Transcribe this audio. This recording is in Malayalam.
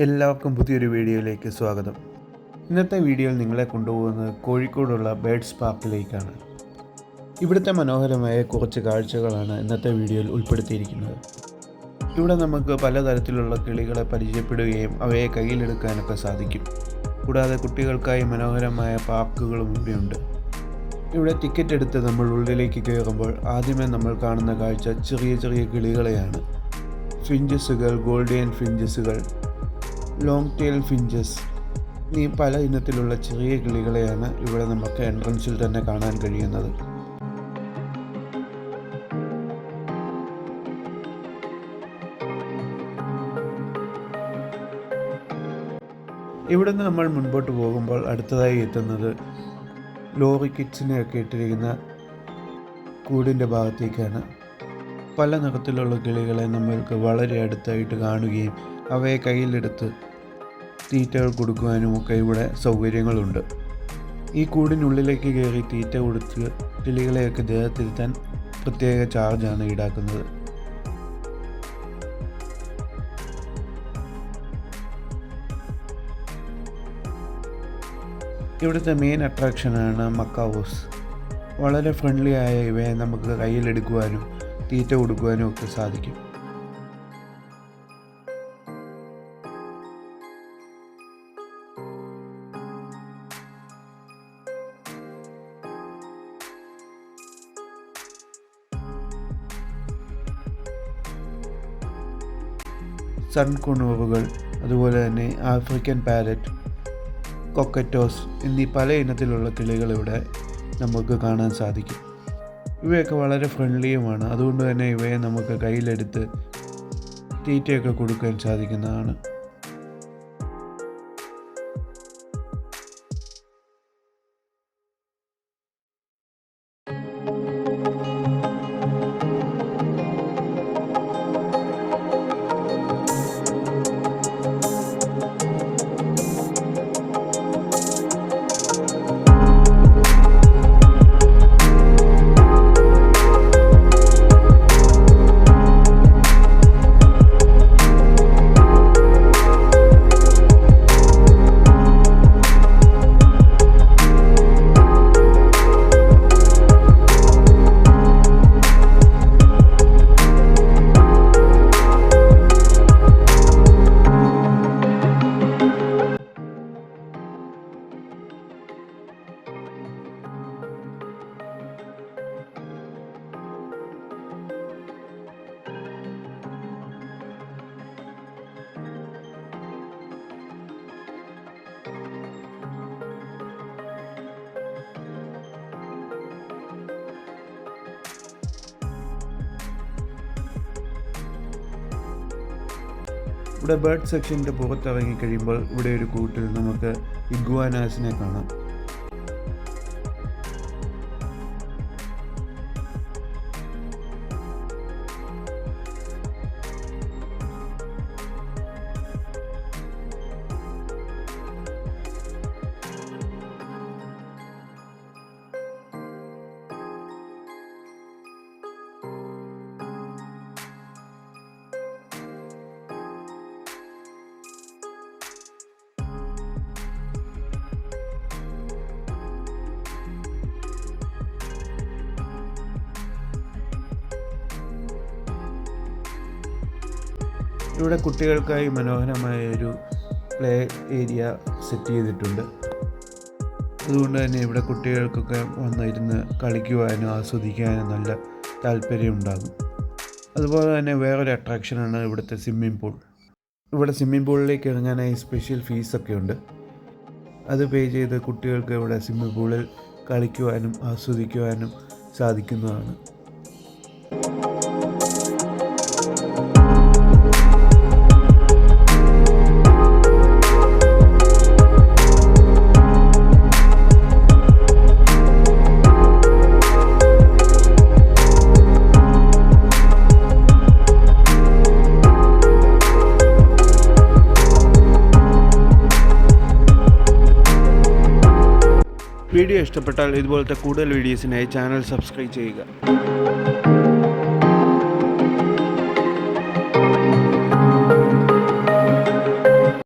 എല്ലാവർക്കും പുതിയൊരു വീഡിയോയിലേക്ക് സ്വാഗതം. ഇന്നത്തെ വീഡിയോയിൽ നിങ്ങളെ കൊണ്ടുപോകുന്നത് കോഴിക്കോടുള്ള ബേഡ്സ് പാർക്കിലേക്കാണ്. ഇവിടുത്തെ മനോഹരമായ കുറച്ച് കാഴ്ചകളാണ് ഇന്നത്തെ വീഡിയോയിൽ ഉൾപ്പെടുത്തിയിരിക്കുന്നത്. ഇവിടെ നമുക്ക് പലതരത്തിലുള്ള കിളികളെ പരിചയപ്പെടുകയും അവയെ കയ്യിലെടുക്കാനൊക്കെ സാധിക്കും. കൂടാതെ കുട്ടികൾക്കായി മനോഹരമായ പാർക്കുകളും ഇവിടെയുണ്ട്. ഇവിടെ ടിക്കറ്റ് എടുത്ത് നമ്മൾ ഉള്ളിലേക്ക് കയറുമ്പോൾ ആദ്യമേ നമ്മൾ കാണുന്ന കാഴ്ച ചെറിയ ചെറിയ കിളികളെയാണ്. ഫിഞ്ചസുകൾ, ഗോൾഡിയൻ ഫിഞ്ചസുകൾ, ലോങ് ടെയിൽ ഫിഞ്ചസ് ഈ പല ഇനത്തിലുള്ള ചെറിയ കിളികളെയാണ് ഇവിടെ നമുക്ക് എൻട്രൻസിൽ തന്നെ കാണാൻ കഴിയുന്നത്. ഇവിടുന്ന് നമ്മൾ മുൻപോട്ട് പോകുമ്പോൾ അടുത്തതായി എത്തുന്നത് ലോറി കിഡ്സിനെയൊക്കെ ഇട്ടിരിക്കുന്ന കൂടിൻ്റെ ഭാഗത്തേക്കാണ്. പല നിറത്തിലുള്ള കിളികളെ നമ്മൾക്ക് വളരെ അടുത്തായിട്ട് കാണുകയും അവയെ കയ്യിലെടുത്ത് തീറ്റകൾ കൊടുക്കുവാനും ഒക്കെ ഇവിടെ സൗകര്യങ്ങളുണ്ട്. ഈ കൂടിനുള്ളിലേക്ക് കയറി തീറ്റ കൊടുത്ത് കിളികളെയൊക്കെ ദേഹത്തിരുത്താൻ പ്രത്യേക ചാർജാണ് ഈടാക്കുന്നത്. ഇവിടുത്തെ മെയിൻ അട്രാക്ഷനാണ് മക്കാവോസ്. വളരെ ഫ്രണ്ട്ലി ആയ ഇവയെ നമുക്ക് കയ്യിലെടുക്കുവാനും തീറ്റ കൊടുക്കുവാനും ഒക്കെ സാധിക്കും. സൺകുണൂറുകൾ, അതുപോലെ തന്നെ ആഫ്രിക്കൻ പാരറ്റ്, കൊക്കറ്റോസ് എന്നീ പല ഇനത്തിലുള്ള കിളികൾ ഇവിടെ നമുക്ക് കാണാൻ സാധിക്കും. ഇവയൊക്കെ വളരെ ഫ്രണ്ട്ലിയുമാണ്. അതുകൊണ്ട് തന്നെ ഇവയെ നമുക്ക് കയ്യിലെടുത്ത് തീറ്റയൊക്കെ കൊടുക്കാൻ സാധിക്കുന്നതാണ്. ഇവിടെ ബേർഡ് സെക്ഷൻ്റെ പുറത്തിറങ്ങി കഴിയുമ്പോൾ ഇവിടെ ഒരു കൂട്ടിൽ നമുക്ക് ഇഗ്വാനാസിനെ കാണാം. ഇവിടെ കുട്ടികൾക്കായി മനോഹരമായ ഒരു പ്ലേ ഏരിയ സെറ്റ് ചെയ്തിട്ടുണ്ട്. അതുകൊണ്ട് തന്നെ ഇവിടെ കുട്ടികൾക്കൊക്കെ വന്നിരുന്ന് കളിക്കുവാനും ആസ്വദിക്കാനും നല്ല താല്പര്യമുണ്ടാകും. അതുപോലെ തന്നെ വേറൊരു അട്രാക്ഷനാണ് ഇവിടുത്തെ സ്വിമ്മിംഗ് പൂൾ. ഇവിടെ സ്വിമ്മിംഗ് പൂളിലേക്ക് ഇറങ്ങാനായി സ്പെഷ്യൽ ഫീസൊക്കെ ഉണ്ട്. അത് പേ ചെയ്ത് കുട്ടികൾക്ക് ഇവിടെ സ്വിമ്മിംഗ് പൂളിൽ കളിക്കുവാനും ആസ്വദിക്കുവാനും സാധിക്കുന്നതാണ്. വീഡിയോ ഇഷ്ടപ്പെട്ടാൽ ഇതുപോലത്തെ കൂടുതൽ വീഡിയോസിനായി ചാനൽ സബ്സ്ക്രൈബ് ചെയ്യുക.